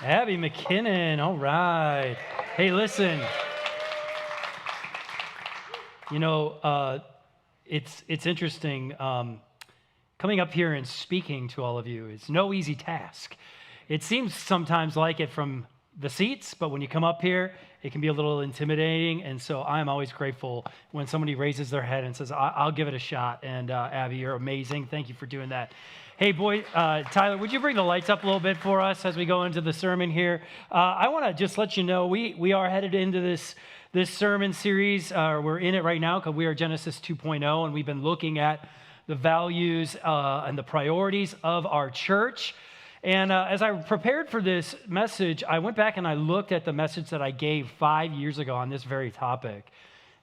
Abby McKinnon, all right. Hey, listen, you know, it's interesting. Coming up here and speaking to all of you is no easy task. It seems sometimes like it from the seats, but when you come up here, it can be a little intimidating. And so I'm always grateful when somebody raises their head and says, I'll give it a shot. And Abby, you're amazing. Thank you for doing that. Hey, boy, Tyler, would you bring the lights up a little bit for us as we go into the sermon here? I want to just let you know we are headed into this sermon series. We're in it right now because we are Genesis 2.0, and we've been looking at the values and the priorities of our church. And as I prepared for this message, I went back and I looked at the message that I gave 5 years ago on this very topic.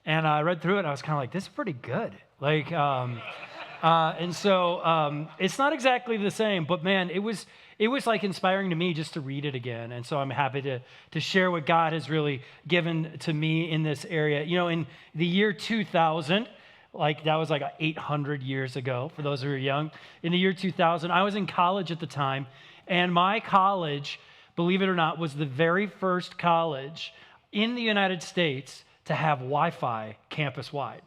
And I read through it, and I was kind of like, this is pretty good. And so it's not exactly the same, but man, it was like inspiring to me just to read it again. And so I'm happy to share what God has really given to me in this area. You know, in the year 2000, that was like 800 years ago, for those who are young. In the year 2000, I was in college at the time, and my college, believe it or not, was the very first college in the United States to have Wi-Fi campus-wide.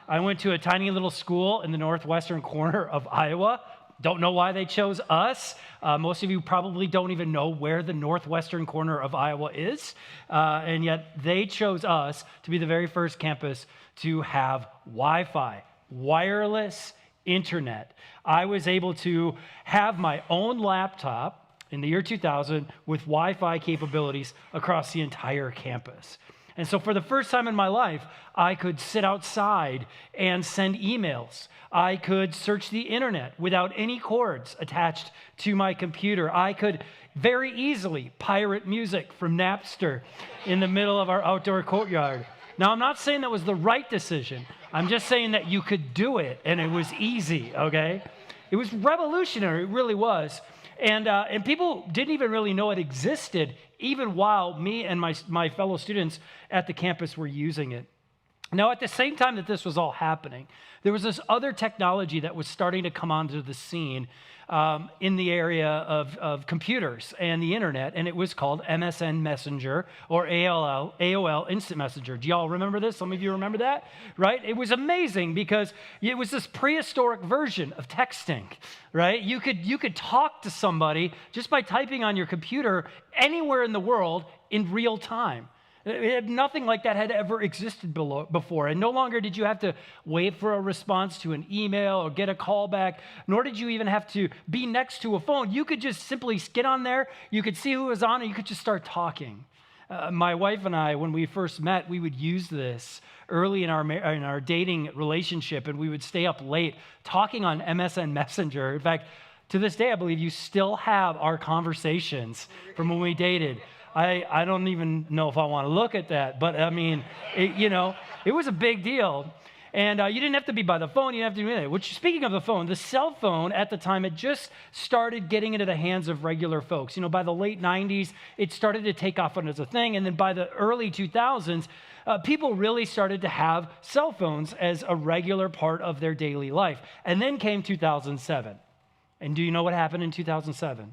I went to a tiny little school in the northwestern corner of Iowa. Don't know why they chose us. Most of you probably don't even know where the northwestern corner of Iowa is. And yet they chose us to be the very first campus to have Wi-Fi, wireless internet. I was able to have my own laptop in the year 2000 with Wi-Fi capabilities across the entire campus. And so for the first time in my life, I could sit outside and send emails. I could search the internet without any cords attached to my computer. I could very easily pirate music from Napster in the middle of our outdoor courtyard. Now, I'm not saying that was the right decision. I'm just saying that you could do it, and it was easy, okay? It was revolutionary, it really was. And people didn't even really know it existed, even while me and my fellow students at the campus were using it. Now, at the same time that this was all happening, there was this other technology that was starting to come onto the scene in the area of computers and the internet, and it was called MSN Messenger or AOL Instant Messenger. Do y'all remember this? Some of you remember that, right? It was amazing because it was this prehistoric version of texting, right? You could talk to somebody just by typing on your computer anywhere in the world in real time. Nothing like that had ever existed before. And no longer did you have to wait for a response to an email or get a call back, nor did you even have to be next to a phone. You could just simply get on there, you could see who was on, and you could just start talking. My wife and I, when we first met, we would use this early in our dating relationship, and we would stay up late talking on MSN Messenger. In fact, to this day, I believe you still have our conversations from when we dated. I don't even know if I want to look at that, but I mean, it was a big deal. And you didn't have to be by the phone, you didn't have to do anything. Which, speaking of the phone, the cell phone at the time, it just started getting into the hands of regular folks. You know, by the late 90s, it started to take off as a thing. And then by the early 2000s, people really started to have cell phones as a regular part of their daily life. And then came 2007. And do you know what happened in 2007?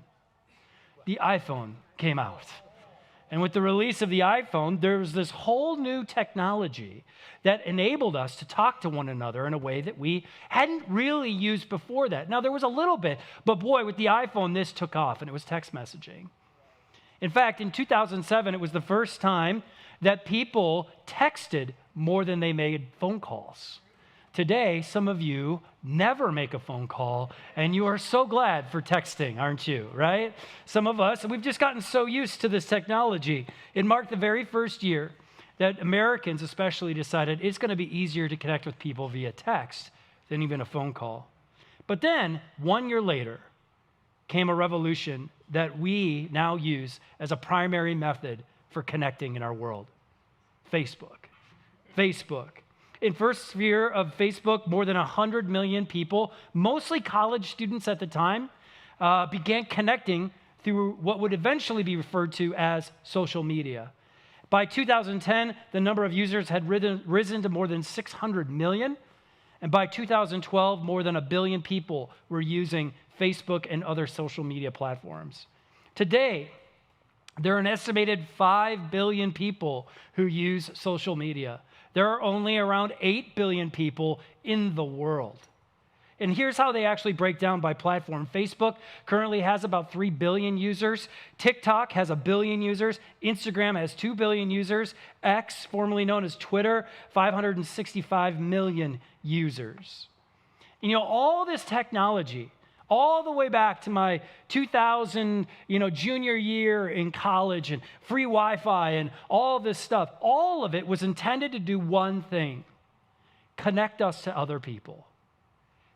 The iPhone came out. And with the release of the iPhone, there was this whole new technology that enabled us to talk to one another in a way that we hadn't really used before that. Now, there was a little bit, but boy, with the iPhone, this took off, and it was text messaging. In fact, in 2007, it was the first time that people texted more than they made phone calls. Today, some of you never make a phone call, and you are so glad for texting, aren't you, right? Some of us, we've just gotten so used to this technology. It marked the very first year that Americans especially decided it's going to be easier to connect with people via text than even a phone call. But then, 1 year later, came a revolution that we now use as a primary method for connecting in our world. Facebook. In first year of Facebook, more than 100 million people, mostly college students at the time, began connecting through what would eventually be referred to as social media. By 2010, the number of users had risen to more than 600 million. And by 2012, more than 1 billion people were using Facebook and other social media platforms. Today, There are an estimated 5 billion people who use social media. There are only around 8 billion people in the world. And here's how they actually break down by platform. Facebook currently has about 3 billion users. TikTok has 1 billion users. Instagram has 2 billion users. X, formerly known as Twitter, 565 million users. You know, all this technology, all the way back to my 2000, junior year in college and free Wi-Fi and all this stuff, all of it was intended to do one thing: connect us to other people.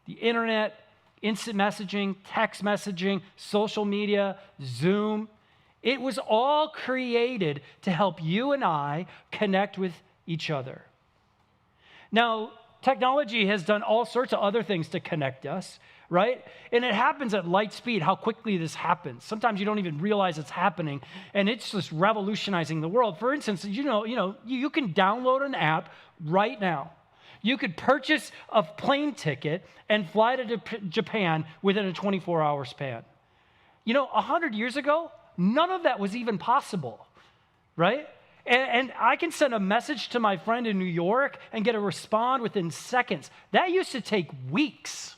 The internet, instant messaging, text messaging, social media, Zoom, it was all created to help you and I connect with each other. Now, technology has done all sorts of other things to connect us, right? And it happens at light speed, how quickly this happens. Sometimes you don't even realize it's happening, and it's just revolutionizing the world. For instance, you can download an app right now. You could purchase a plane ticket and fly to Japan within a 24-hour span. 100 years ago, none of that was even possible, right? And I can send a message to my friend in New York and get a response within seconds. That used to take weeks.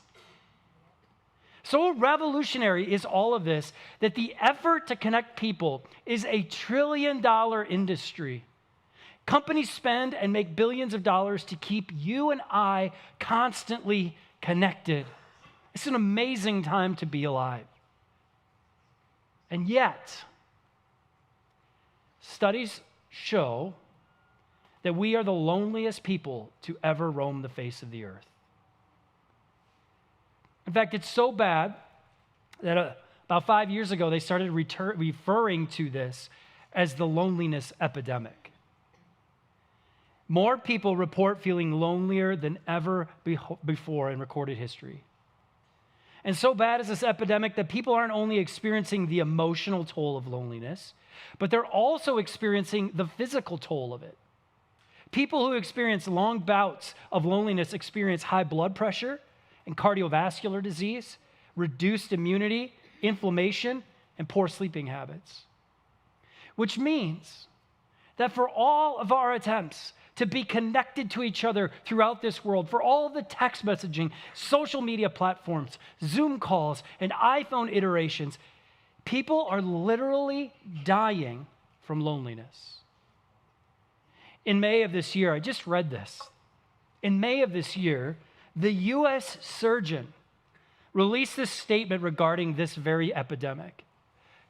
So revolutionary is all of this that the effort to connect people is a $1 trillion industry. Companies spend and make billions of dollars to keep you and I constantly connected. It's an amazing time to be alive. And yet, studies show that we are the loneliest people to ever roam the face of the earth. In fact, it's so bad that about 5 years ago, they started referring to this as the loneliness epidemic. More people report feeling lonelier than ever before in recorded history. And so bad is this epidemic that people aren't only experiencing the emotional toll of loneliness, but they're also experiencing the physical toll of it. People who experience long bouts of loneliness experience high blood pressure and cardiovascular disease, reduced immunity, inflammation, and poor sleeping habits. Which means that for all of our attempts to be connected to each other throughout this world, for all the text messaging, social media platforms, Zoom calls, and iPhone iterations, people are literally dying from loneliness. In May of this year, I just read this. In May of this year, the U.S. surgeon released this statement regarding this very epidemic.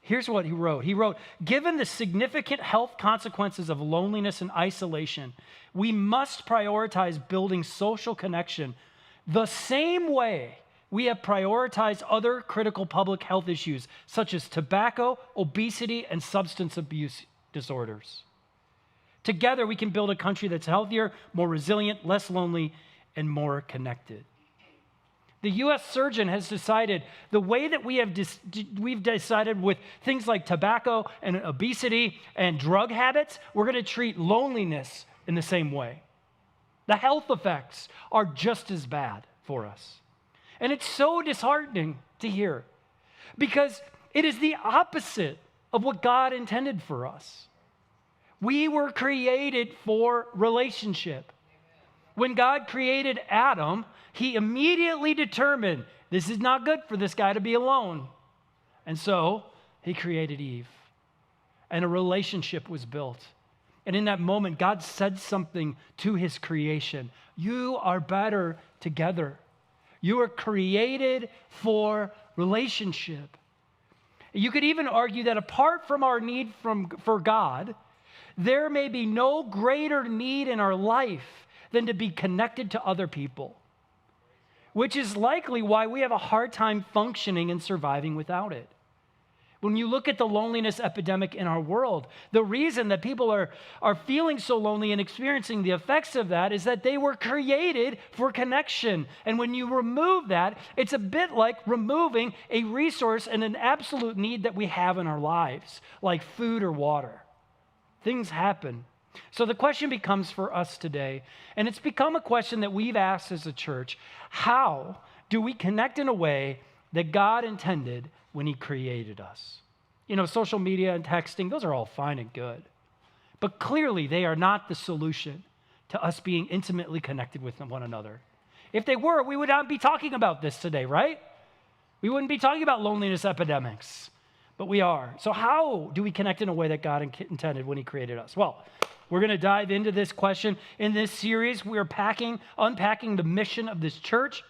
Here's what he wrote. He wrote, "Given the significant health consequences of loneliness and isolation, we must prioritize building social connection the same way we have prioritized other critical public health issues, such as tobacco, obesity, and substance abuse disorders. Together, we can build a country that's healthier, more resilient, less lonely, and more connected." The U.S. surgeon has decided the way that we've decided with things like tobacco and obesity and drug habits, we're going to treat loneliness in the same way. The health effects are just as bad for us. And it's so disheartening to hear because it is the opposite of what God intended for us. We were created for relationship. When God created Adam, he immediately determined this is not good for this guy to be alone. And so he created Eve. And a relationship was built. And in that moment, God said something to his creation. You are better together. You are created for relationship. You could even argue that apart from our need for God, there may be no greater need in our life than to be connected to other people, which is likely why we have a hard time functioning and surviving without it. When you look at the loneliness epidemic in our world, the reason that people are feeling so lonely and experiencing the effects of that is that they were created for connection. And when you remove that, it's a bit like removing a resource and an absolute need that we have in our lives, like food or water. Things happen. So the question becomes for us today, and it's become a question that we've asked as a church: how do we connect in a way that God intended when he created us? Social media and texting, those are all fine and good. But clearly, they are not the solution to us being intimately connected with one another. If they were, we would not be talking about this today, right? We wouldn't be talking about loneliness epidemics, but we are. So how do we connect in a way that God intended when he created us? Well, we're going to dive into this question. In this series, we're unpacking the mission of this church.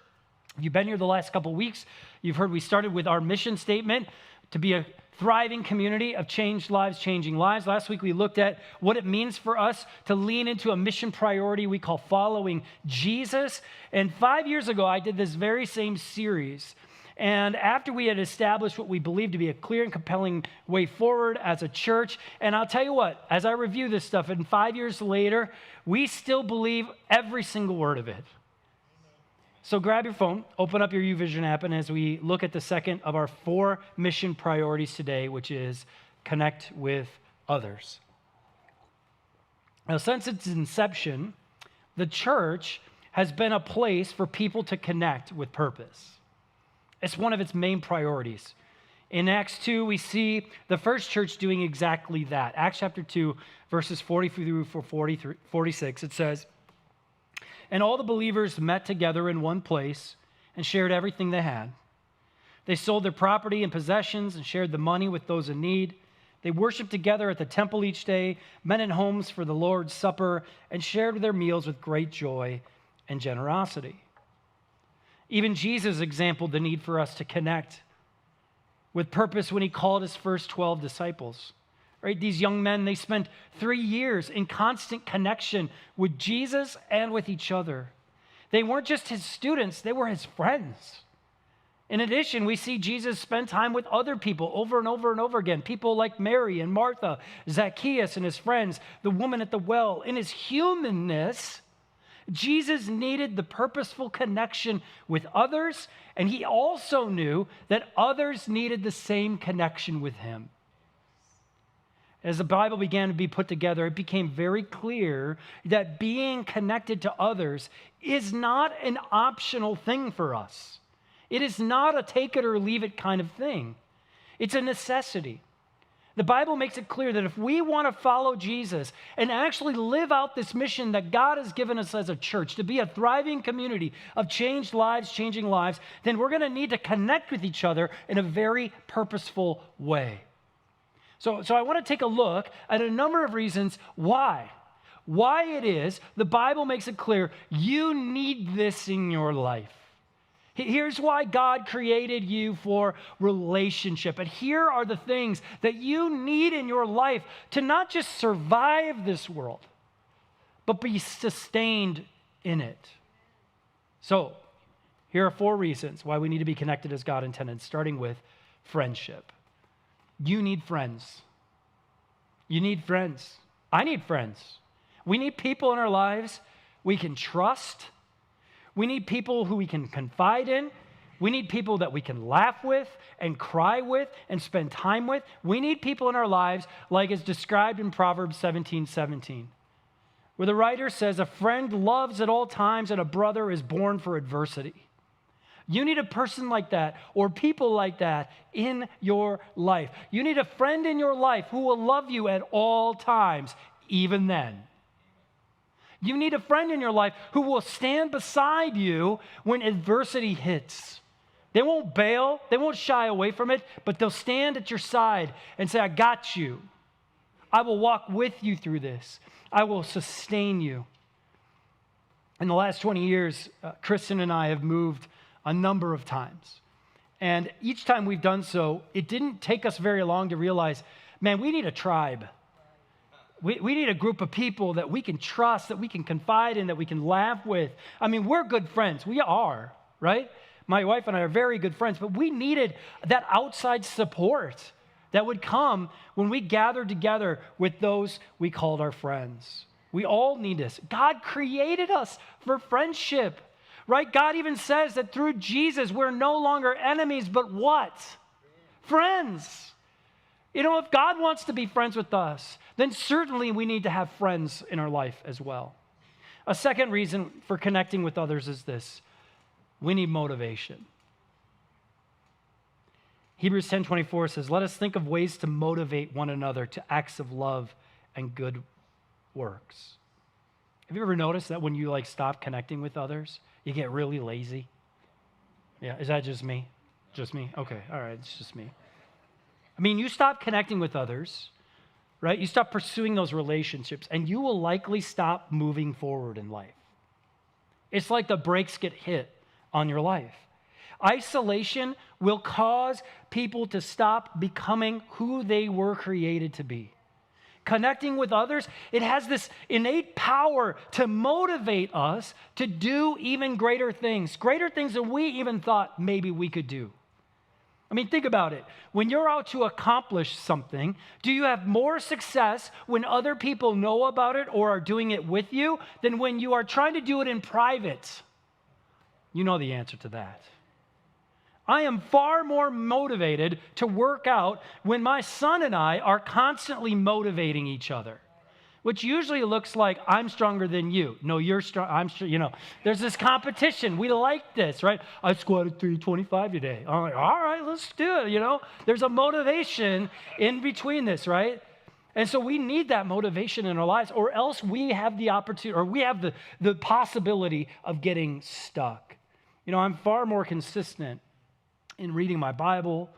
If you've been here the last couple weeks, you've heard we started with our mission statement to be a thriving community of changed lives, changing lives. Last week, we looked at what it means for us to lean into a mission priority we call following Jesus. And 5 years ago, I did this very same series. And after we had established what we believe to be a clear and compelling way forward as a church, and I'll tell you what, as I review this stuff, and 5 years later, we still believe every single word of it. So grab your phone, open up your YouVision app, and as we look at the second of our 4 mission priorities today, which is connect with others. Now, since its inception, the church has been a place for people to connect with purpose. It's one of its main priorities. In Acts 2, we see the first church doing exactly that. Acts chapter 2, verses 40 through 46, it says, "And all the believers met together in one place and shared everything they had. They sold their property and possessions and shared the money with those in need. They worshiped together at the temple each day, met in homes for the Lord's Supper, and shared their meals with great joy and generosity." Even Jesus exampled the need for us to connect with purpose when he called his first 12 disciples. Right? These young men, they spent 3 years in constant connection with Jesus and with each other. They weren't just his students, they were his friends. In addition, we see Jesus spend time with other people over and over and over again. People like Mary and Martha, Zacchaeus and his friends, the woman at the well. In his humanness, Jesus needed the purposeful connection with others, and he also knew that others needed the same connection with him. As the Bible began to be put together, it became very clear that being connected to others is not an optional thing for us. It is not a take it or leave it kind of thing. It's a necessity. The Bible makes it clear that if we want to follow Jesus and actually live out this mission that God has given us as a church, to be a thriving community of changed lives, changing lives, then we're going to need to connect with each other in a very purposeful way. So I want to take a look at a number of reasons why it is the Bible makes it clear you need this in your life. Here's why God created you for relationship. And here are the things that you need in your life to not just survive this world, but be sustained in it. So here are 4 reasons why we need to be connected as God intended, starting with friendship. You need friends. You need friends. I need friends. We need people in our lives we can trust. We need people who we can confide in. We need people that we can laugh with and cry with and spend time with. We need people in our lives like is described in Proverbs 17:17, where the writer says, "A friend loves at all times and a brother is born for adversity." You need a person like that or people like that in your life. You need a friend in your life who will love you at all times, even then. You need a friend in your life who will stand beside you when adversity hits. They won't bail, they won't shy away from it, but they'll stand at your side and say, "I got you. I will walk with you through this. I will sustain you." In the last 20 years, Kristen and I have moved a number of times. And each time we've done so, it didn't take us very long to realize, man, we need a tribe. We need a group of people that we can trust, that we can confide in, that we can laugh with. I mean, we're good friends. We are, right? My wife and I are very good friends, but we needed that outside support that would come when we gathered together with those we called our friends. We all need this. God created us for friendship. Right? God even says that through Jesus, we're no longer enemies, but what? Friends. You know, if God wants to be friends with us, then certainly we need to have friends in our life as well. A second reason for connecting with others is this: we need motivation. Hebrews 10:24 says, let us think of ways to motivate one another to acts of love and good works. Have you ever noticed that when you stop connecting with others, you get really lazy? Yeah, is that just me? Just me? Okay, all right, it's just me. I mean, you stop connecting with others, right? You stop pursuing those relationships, and you will likely stop moving forward in life. It's like the brakes get hit on your life. Isolation will cause people to stop becoming who they were created to be. Connecting with others, it has this innate power to motivate us to do even greater things than we even thought maybe we could do. I mean, think about it. When you're out to accomplish something, do you have more success when other people know about it or are doing it with you than when you are trying to do it in private? You know the answer to that. I am far more motivated to work out when my son and I are constantly motivating each other, which usually looks like I'm stronger than you. No, you're strong. I'm strong. There's this competition. We like this, right? I squatted 325 today. I'm like, all right, let's do it. There's a motivation in between this, right? And so we need that motivation in our lives, or else we have the opportunity, or we have the possibility of getting stuck. I'm far more consistent in reading my Bible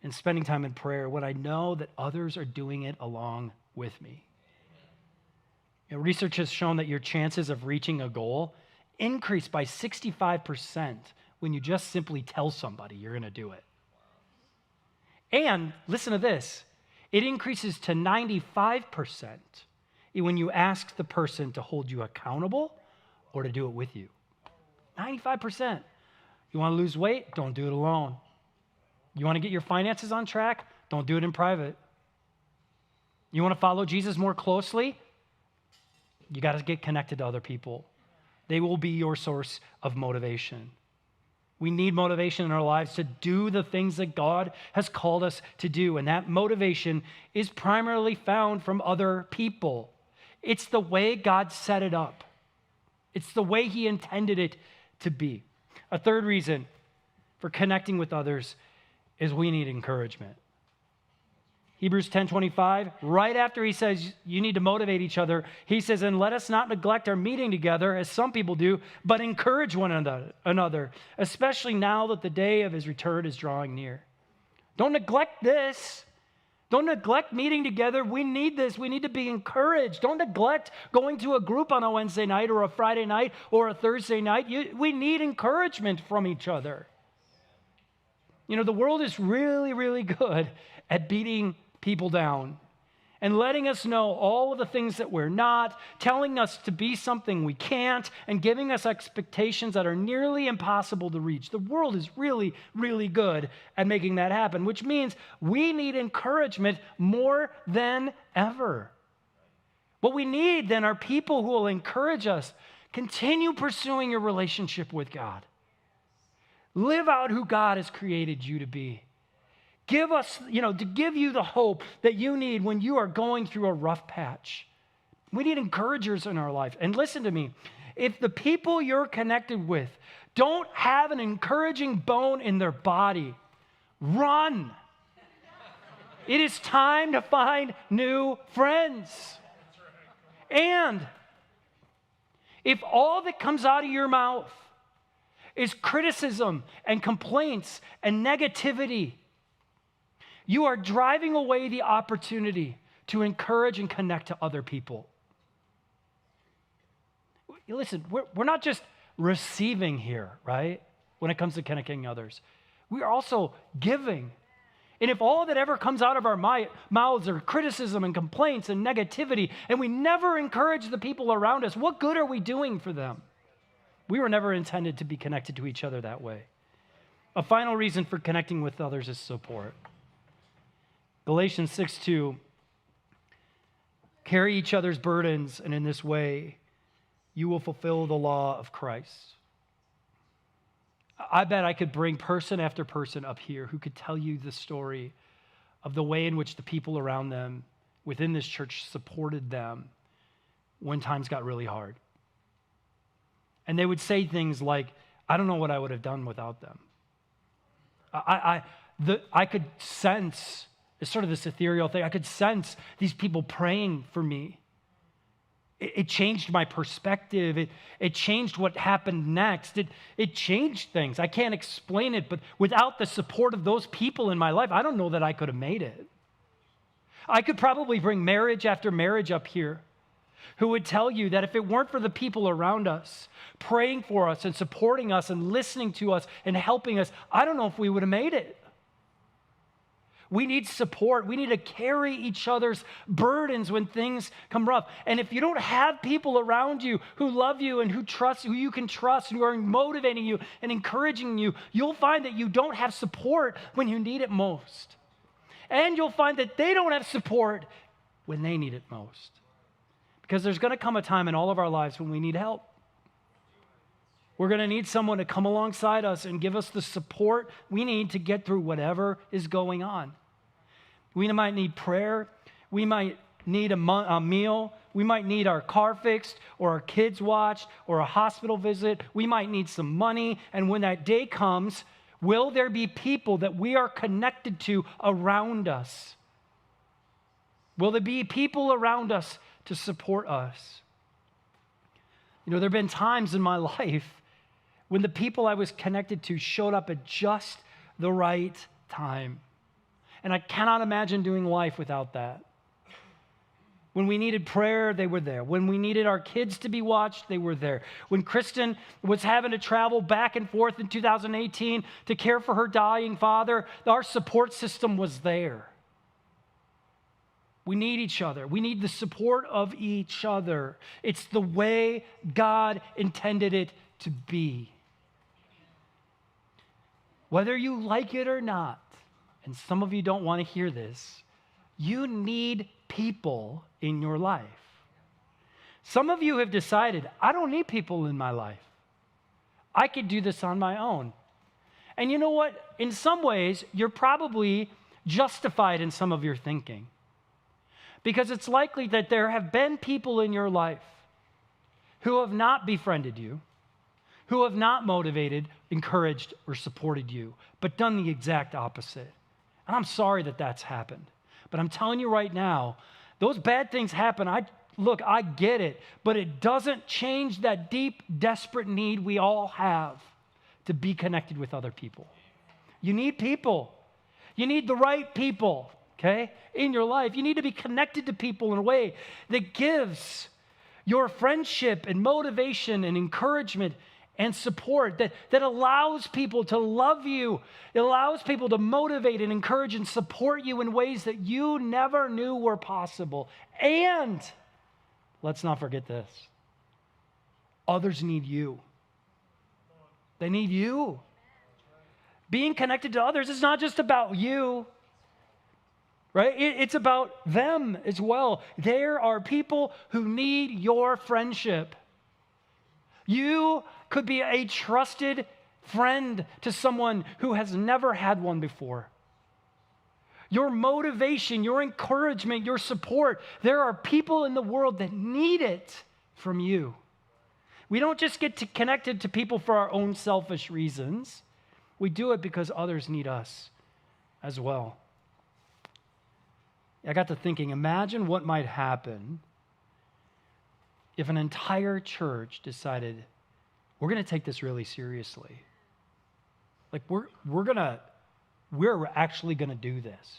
and spending time in prayer when I know that others are doing it along with me. Research has shown that your chances of reaching a goal increase by 65% when you just simply tell somebody you're going to do it. And listen to this, it increases to 95% when you ask the person to hold you accountable or to do it with you. 95%. You want to lose weight? Don't do it alone. You want to get your finances on track? Don't do it in private. You want to follow Jesus more closely? You got to get connected to other people. They will be your source of motivation. We need motivation in our lives to do the things that God has called us to do, and that motivation is primarily found from other people. It's the way God set it up. It's the way He intended it to be. A third reason for connecting with others is we need encouragement. Hebrews 10:25, right after he says you need to motivate each other, he says, and let us not neglect our meeting together as some people do, but encourage one another, especially now that the day of his return is drawing near. Don't neglect this. Don't neglect meeting together. We need this. We need to be encouraged. Don't neglect going to a group on a Wednesday night or a Friday night or a Thursday night. We need encouragement from each other. The world is really, really good at beating people down and letting us know all of the things that we're not, telling us to be something we can't, and giving us expectations that are nearly impossible to reach. The world is really, really good at making that happen, which means we need encouragement more than ever. What we need then are people who will encourage us. Continue pursuing your relationship with God. Live out who God has created you to be. Give us, to give you the hope that you need when you are going through a rough patch. We need encouragers in our life. And listen to me, if the people you're connected with don't have an encouraging bone in their body, run. It is time to find new friends. And if all that comes out of your mouth is criticism and complaints and negativity, you are driving away the opportunity to encourage and connect to other people. Listen, we're not just receiving here, right? When it comes to connecting others. We are also giving. And if all that ever comes out of our mouths are criticism and complaints and negativity, and we never encourage the people around us, what good are we doing for them? We were never intended to be connected to each other that way. A final reason for connecting with others is support. Galatians 6:2, carry each other's burdens, and in this way, you will fulfill the law of Christ. I bet I could bring person after person up here who could tell you the story of the way in which the people around them within this church supported them when times got really hard. And they would say things like, I don't know what I would have done without them. I could sense, it's sort of this ethereal thing, I could sense these people praying for me. It changed my perspective. It changed what happened next. It changed things. I can't explain it, but without the support of those people in my life, I don't know that I could have made it. I could probably bring marriage after marriage up here who would tell you that if it weren't for the people around us, praying for us and supporting us and listening to us and helping us, I don't know if we would have made it. We need support. We need to carry each other's burdens when things come rough. And if you don't have people around you who love you and who you can trust, who are motivating you and encouraging you, you'll find that you don't have support when you need it most. And you'll find that they don't have support when they need it most. Because there's going to come a time in all of our lives when we need help. We're going to need someone to come alongside us and give us the support we need to get through whatever is going on. We might need prayer. We might need a meal. We might need our car fixed or our kids watched or a hospital visit. We might need some money. And when that day comes, will there be people that we are connected to around us? Will there be people around us to support us? You know, there have been times in my life when the people I was connected to showed up at just the right time. And I cannot imagine doing life without that. When we needed prayer, they were there. When we needed our kids to be watched, they were there. When Kristen was having to travel back and forth in 2018 to care for her dying father, our support system was there. We need each other. We need the support of each other. It's the way God intended it to be. Whether you like it or not, and some of you don't want to hear this, you need people in your life. Some of you have decided, I don't need people in my life. I could do this on my own. And you know what? In some ways, you're probably justified in some of your thinking. Because it's likely that there have been people in your life who have not befriended you, who have not motivated, encouraged, or supported you, but done the exact opposite. And I'm sorry that that's happened. But I'm telling you right now, those bad things happen. I get it, but it doesn't change that deep, desperate need we all have to be connected with other people. You need people. You need the right people, okay, in your life. You need to be connected to people in a way that gives your friendship and motivation and encouragement and support, that allows people to love you. It allows people to motivate and encourage and support you in ways that you never knew were possible. And let's not forget this. Others need you. They need you. Being connected to others is not just about you, right? It's about them as well. There are people who need your friendship. You could be a trusted friend to someone who has never had one before. Your motivation, your encouragement, your support, there are people in the world that need it from you. We don't just get connected to people for our own selfish reasons. We do it because others need us as well. I got to thinking, imagine what might happen if an entire church decided, we're going to take this really seriously. Like we're actually going to do this.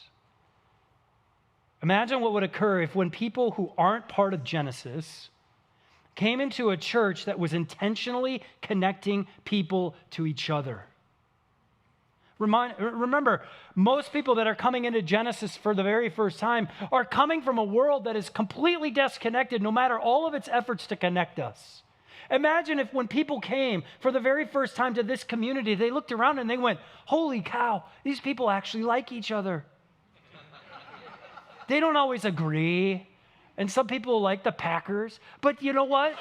Imagine what would occur if when people who aren't part of Genesis came into a church that was intentionally connecting people to each other. Remember, most people that are coming into Genesis for the very first time are coming from a world that is completely disconnected, no matter all of its efforts to connect us. Imagine if when people came for the very first time to this community, they looked around and they went, holy cow, these people actually like each other. They don't always agree, and some people like the Packers, but you know what?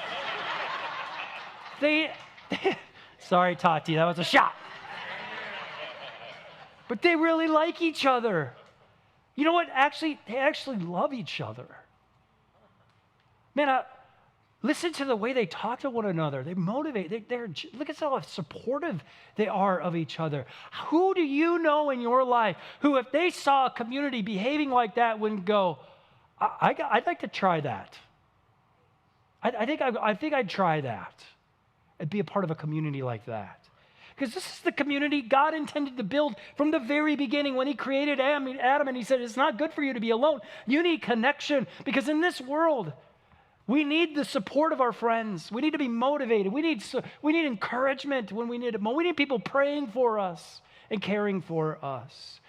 Sorry, Tati, that was a shot. But they really like each other. You know what? They actually love each other. Man, Listen to the way they talk to one another. They motivate. Look at how supportive they are of each other. Who do you know in your life who, if they saw a community behaving like that, wouldn't go, I'd like to try that. I think I'd try that. I'd be a part of a community like that. Because this is the community God intended to build from the very beginning when he created Adam and he said, it's not good for you to be alone. You need connection, because in this world, we need the support of our friends. We need to be motivated. We need encouragement when we need it. We need people praying for us and caring for us.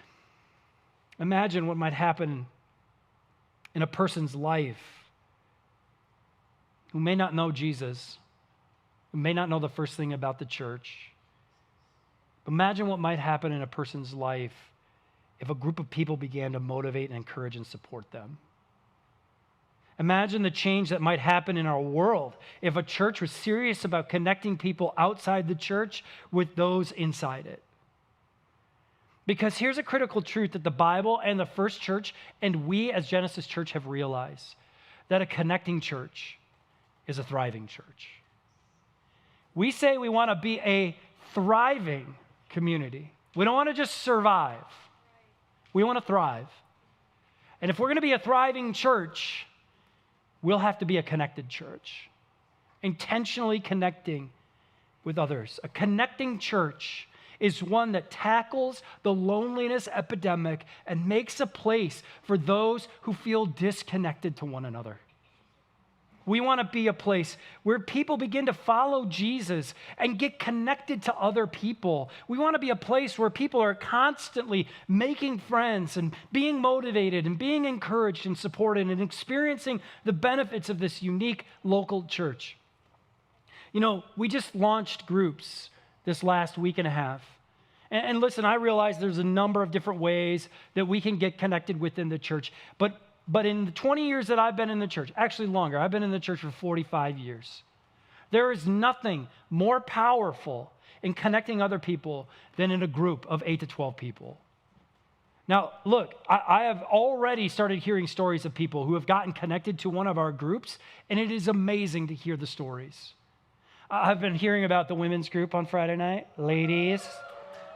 Imagine what might happen in a person's life who may not know Jesus, who may not know the first thing about the church. Imagine what might happen in a person's life if a group of people began to motivate and encourage and support them. Imagine the change that might happen in our world if a church was serious about connecting people outside the church with those inside it. Because here's a critical truth that the Bible and the first church and we as Genesis Church have realized, that a connecting church is a thriving church. We say we want to be a thriving community. We don't want to just survive. We want to thrive. And if we're going to be a thriving church, we'll have to be a connected church, intentionally connecting with others. A connecting church is one that tackles the loneliness epidemic and makes a place for those who feel disconnected to one another. We want to be a place where people begin to follow Jesus and get connected to other people. We want to be a place where people are constantly making friends and being motivated and being encouraged and supported and experiencing the benefits of this unique local church. You know, we just launched groups this last week and a half. And listen, I realize there's a number of different ways that we can get connected within the church. But in the 20 years that I've been in the church, actually longer, I've been in the church for 45 years, there is nothing more powerful in connecting other people than in a group of 8 to 12 people. Now, look, I have already started hearing stories of people who have gotten connected to one of our groups, and it is amazing to hear the stories. I've been hearing about the women's group on Friday night. Ladies,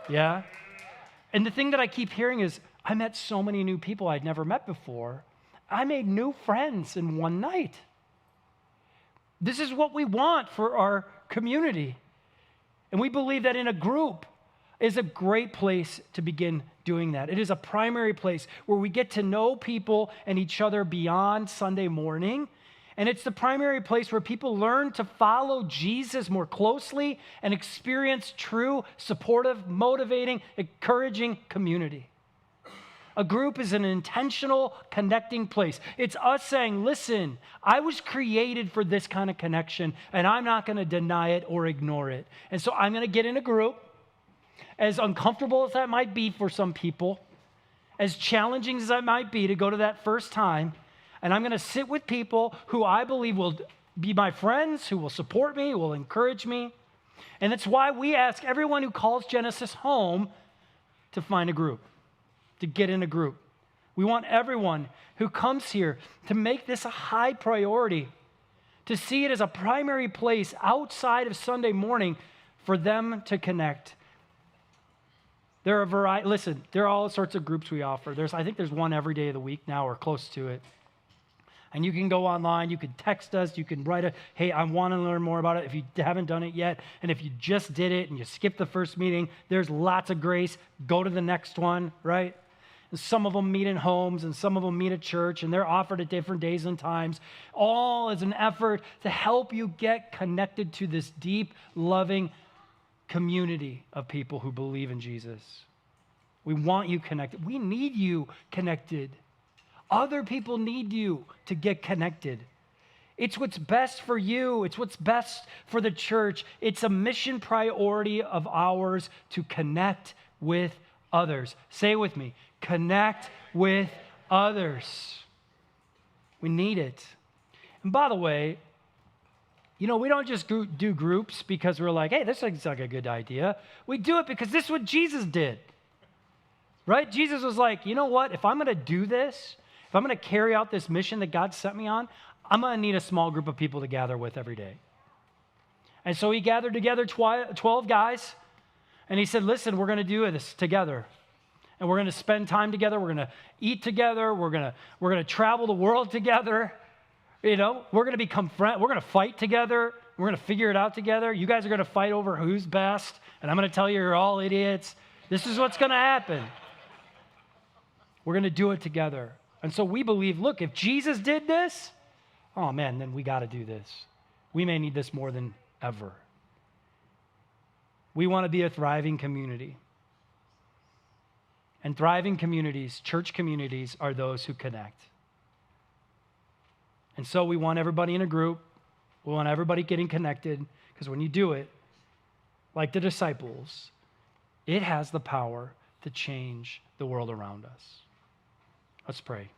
yeah. And the thing that I keep hearing is, I met so many new people I'd never met before. I made new friends in one night. This is what we want for our community. And we believe that in a group is a great place to begin doing that. It is a primary place where we get to know people and each other beyond Sunday morning. And it's the primary place where people learn to follow Jesus more closely and experience true, supportive, motivating, encouraging community. A group is an intentional connecting place. It's us saying, listen, I was created for this kind of connection, and I'm not going to deny it or ignore it. And so I'm going to get in a group, as uncomfortable as that might be for some people, as challenging as that might be to go to that first time, and I'm going to sit with people who I believe will be my friends, who will support me, who will encourage me. And that's why we ask everyone who calls Genesis home to find a group, to get in a group. We want everyone who comes here to make this a high priority, to see it as a primary place outside of Sunday morning for them to connect. There are all sorts of groups we offer. I think there's one every day of the week now or close to it. And you can go online, you can text us, you can write hey, I want to learn more about it if you haven't done it yet. And if you just did it and you skipped the first meeting, there's lots of grace. Go to the next one, right? And some of them meet in homes and some of them meet at church, and they're offered at different days and times, all as an effort to help you get connected to this deep, loving community of people who believe in Jesus. We want you connected. We need you connected. Other people need you to get connected. It's what's best for you. It's what's best for the church. It's a mission priority of ours to connect with others. Say it with me. Connect with others. We need it. And by the way, we don't just do groups because we're like, hey, this looks like a good idea. We do it because this is what Jesus did. Right? Jesus was like, you know what? If I'm going to do this, if I'm going to carry out this mission that God sent me on, I'm going to need a small group of people to gather with every day. And so he gathered together 12 guys, and he said, listen, we're going to do this together. And we're going to spend time together. We're going to eat together. We're going to travel the world together. You know, we're going to become friends. We're going to fight together. We're going to figure it out together. You guys are going to fight over who's best. And I'm going to tell you you're all idiots. This is what's going to happen. We're going to do it together. And so we believe, look, if Jesus did this, oh man, then we got to do this. We may need this more than ever. We want to be a thriving community. And thriving communities, church communities, are those who connect. And so we want everybody in a group. We want everybody getting connected, because when you do it, like the disciples, it has the power to change the world around us. Let's pray.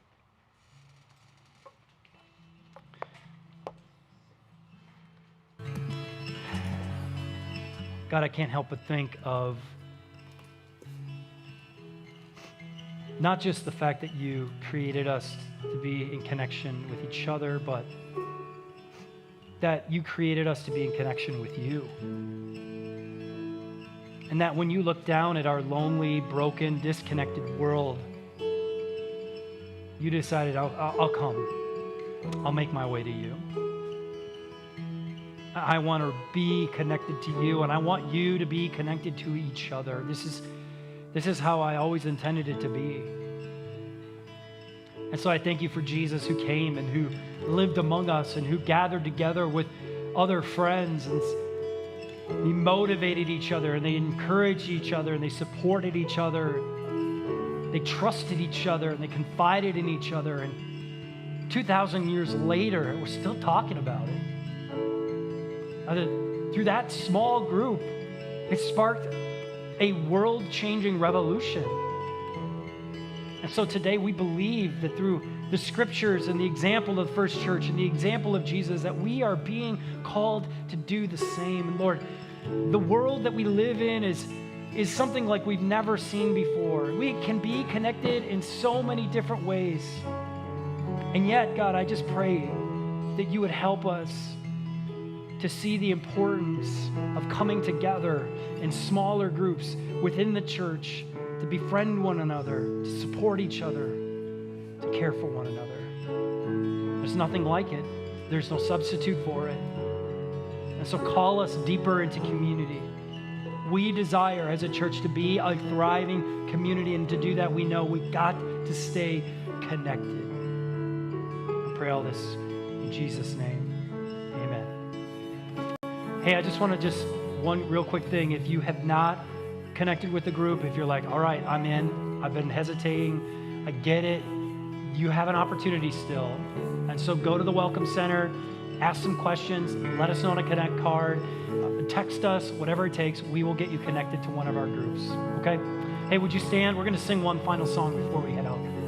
God, I can't help but think of not just the fact that you created us to be in connection with each other, but that you created us to be in connection with you. And that when you look down at our lonely, broken, disconnected world, you decided, I'll come. I'll make my way to you. I want to be connected to you, and I want you to be connected to each other. This is how I always intended it to be. And so I thank you for Jesus, who came and who lived among us and who gathered together with other friends, and he motivated each other, and they encouraged each other, and they supported each other. They trusted each other, and they confided in each other. And 2,000 years later, we're still talking about it. Through that small group, it sparked a world-changing revolution. And so today we believe that through the scriptures and the example of the first church and the example of Jesus, that we are being called to do the same. And Lord, the world that we live in is something like we've never seen before. We can be connected in so many different ways. And yet, God, I just pray that you would help us to see the importance of coming together in smaller groups within the church, to befriend one another, to support each other, to care for one another. There's nothing like it. There's no substitute for it. And so call us deeper into community. We desire as a church to be a thriving community, and to do that, we know we've got to stay connected. I pray all this in Jesus' name. Hey, I just want to one real quick thing. If you have not connected with the group, if you're like, all right, I'm in, I've been hesitating, I get it, you have an opportunity still. And so go to the Welcome Center, ask some questions, let us know on a Connect card, text us, whatever it takes. We will get you connected to one of our groups, okay? Hey, would you stand? We're going to sing one final song before we head out.